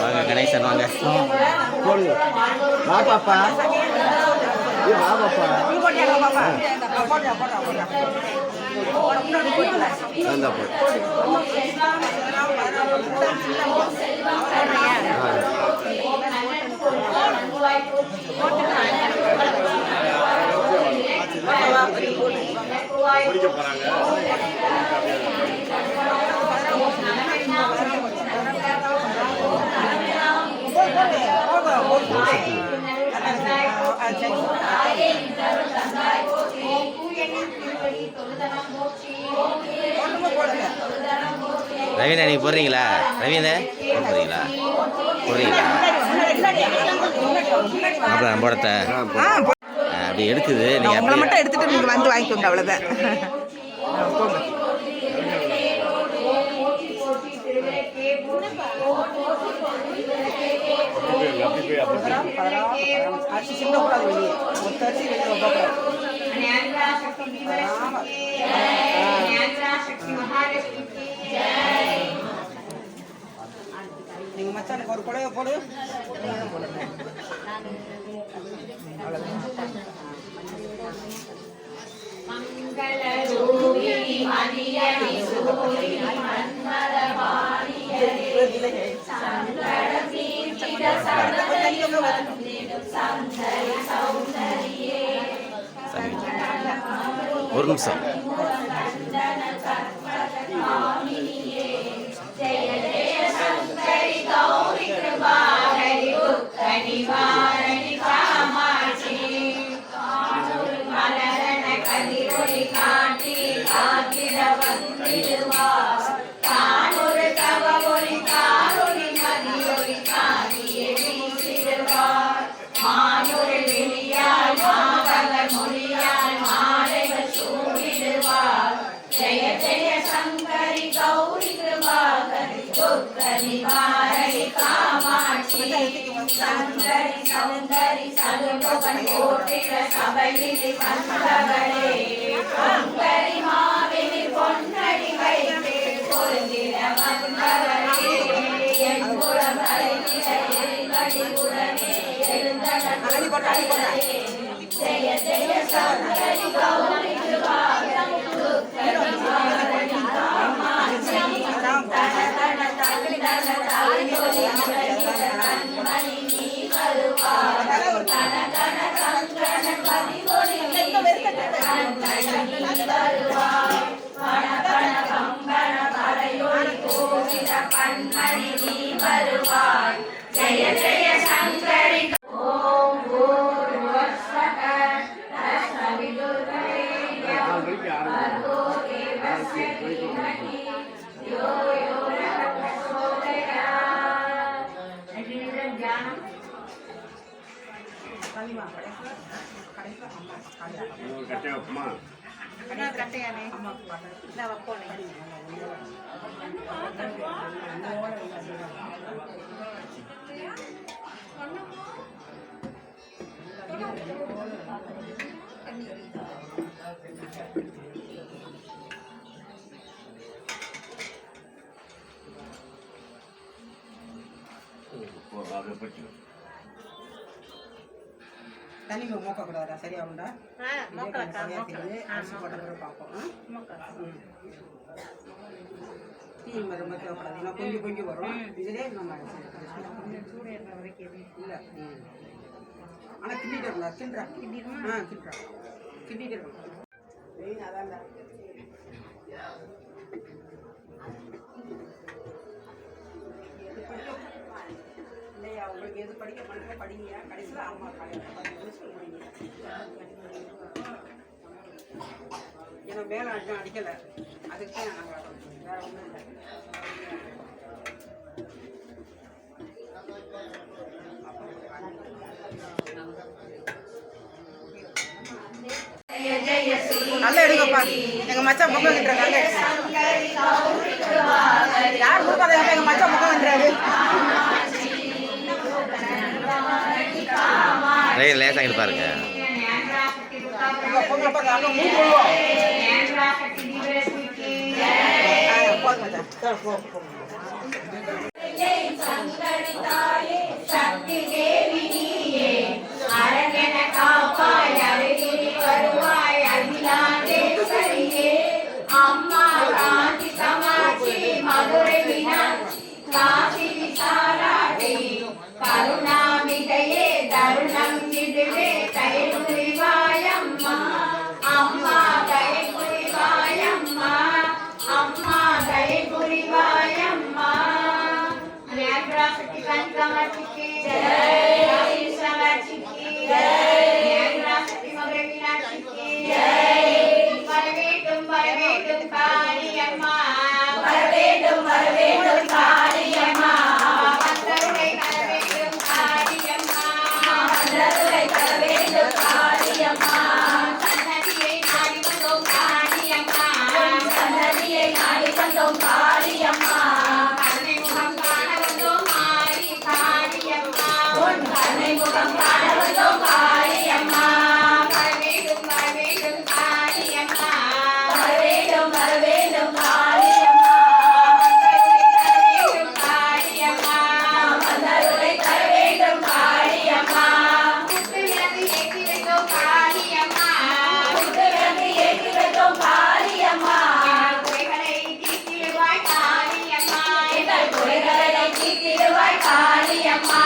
வாங்க கணேசன் வாங்க வா பாப்பா வா பாப்பா ரவீனா நீங்க போடுறீங்களா? ரவீனா போடுறீங்களா? அப்புறம் போடத்த அப்படி எடுக்குது. நீங்க உங்களை மட்டும் எடுத்துட்டு நீங்க வந்து வாங்கிக்கோங்க, அவ்வளவுதான். நீங்க மச்சானுக்கு ஒரு குழைய போடு. மங்களரூபிணி மதியணி சூரி மன்மதவாணியரே சங்கடம் தீர்த்திட சதனையும் வந்திடும் சந்தரி சௌந்தரியே. ஒரு நிமிஷம். ஜெய ஜெய சங்கரி கௌரி கிருபாகரி உத்தரி வாரணி காமாட்சி மலரண கதிரொளி காட்டி காத்திட வந்திடுவார். தானொரு தவ ஒளி தாரொளி மதியொளி காட்டியே வீசிடுவார். மானொரு வெளியால் மாதவர் மொழியால் மாலைகள் சூடிடுவார். ஜெய ஜெய சங்கரி கௌரி கிருபாகரி உத்தரி வாரணி காமாட்சி சங்கரி சௌந்தரி சதுமுகன் போற்றிட சபையில் வந்தவளே. சங்கரி மாவினி பொன்னடி வைத்து பொருந்திட வந்தவளே. என் குலம் அழைத்திட எரிபடி உடனே எழுந்தவளே. ஜெய ஜெய சங்கரி கௌரி கிருபாகரி உத்தரி வாரணி காமாட்சி தன தன தந்தன தாயொலி முழங்கிட கண்மணி நீ வருவார். தன தன தந்தன பதிவொலி கண்மணி நீ வருவார். பண பண கம்பன பறையொலி கோவிட கண்மணி நீ வருவார். ஜெய ஜெய சங்கரி. ஓம் பூர்வஸ்வஹ தஸ்மவிதுர்வரேண்யம் भर्गो देवस्य धीमहि धियो यो न प्रचोदयात्. ध्याனம் கட்டையானே நான் வைப்போனே. தண்ணி மோக்க கூடாதா? சரியா உண்டா? அரிசி போட்டு பார்ப்போம். தீ ரொம்ப தேவைப்படாது. ஏன்னா கொஞ்சம் கொஞ்சம் வரும். இதுலேயே நம்ம இல்லை. ஆனால் கிண்டிட்டு இருக்கலாம். கிண்டுறா கிண்டுறா கிண்டிட்டு இருக்கலாம். அதான் இல்லையா? உங்களுக்கு எது படிக்க பண்ணுங்க படிங்க. கடைசியில் அம்மா சொல்லுவீங்க. ஏன்னா மேலே அடிக்கலை. அதுக்கு தான் நாங்கள் வேறு ஒன்றும் இல்லை. நல்லா எடுங்கப்பா. எங்க மச்சான் முகம் வந்துடுறாங்க. யார் கொடுக்காத எங்க மச்சான் முகம் வந்துடுறாரு. லேசாக இங்கே பாருங்க. சக்தி தேவி நீயே அரங்கன காப்பாய் அருகில் வருவாய் அகிலாண்டேஸ்வரியே அம்மா காந்தி சமாட்சி மதுரை மீனாட்சி காசி விசாலாட்சி கருணாமிகையே தருணம் இதுவே தயை புரிவாயம்மா அம்மா தயை புரிவாயம்மா அம்மா தயை புரிவாயம்மா ஞானராசக்தி கன்கமாட்சிக்கு ஜெய் விசாலாட்சிக்கு ஜெய் ஞானராசக்தி மதுரை மீனாட்சிக்கு ஜெய் வரவேண்டும் வரவேண்டும் காளியம்மா வரவேண்டும் வரவேண்டும் காளியம்மா வந்தருளை தரவேண்டும் காளியம்மா வந்தருளை தரவேண்டும் காளியம்மா சன்னதியை நாடி வந்தோம் காளியம்மா சன்னதியை நாடி வந்தோம் காளியம்மா கருணை முகம் காண வந்தோம் மாறி காளியம்மா உன் கருணை முகம் காண வந்தோம் காளியம்மா வரவேண்டும் வரவேண்டும் காளியம்மா வரவேண்டும் வரவேண்டும் காளியம்மா வந்தருளை தரவேண்டும் காளியம்மா குத்து விளக்கு ஏற்றி வைத்தோம் காளியம்மா குத்து விளக்கு ஏற்றி வைத்தோம் காளியம்மா குறைகளை தீர்த்திடுவாய் காளியம்மா எங்கள் குறைகளை தீர்த்திடுவாய் காளியம்மா